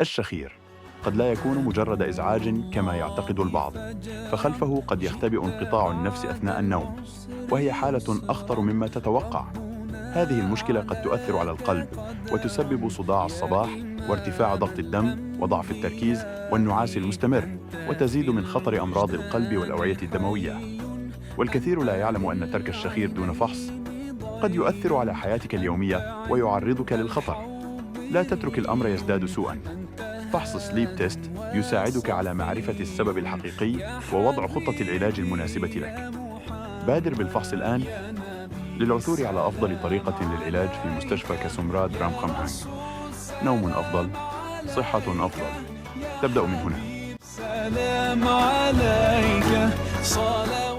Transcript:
الشخير قد لا يكون مجرد إزعاج كما يعتقد البعض، فخلفه قد يختبئ انقطاع النفس أثناء النوم، وهي حالة أخطر مما تتوقع. هذه المشكلة قد تؤثر على القلب وتسبب صداع الصباح وارتفاع ضغط الدم وضعف التركيز والنعاس المستمر، وتزيد من خطر أمراض القلب والأوعية الدموية. والكثير لا يعلم أن ترك الشخير دون فحص قد يؤثر على حياتك اليومية ويعرضك للخطر. لا تترك الأمر يزداد سوءاً. فحص سليب تيست يساعدك على معرفة السبب الحقيقي ووضع خطة العلاج المناسبة لك. بادر بالفحص الآن للعثور على أفضل طريقة للعلاج في مستشفى كاسومراد رامخمهانج. نوم أفضل، صحة أفضل، تبدأ من هنا. سلام عليك صلاة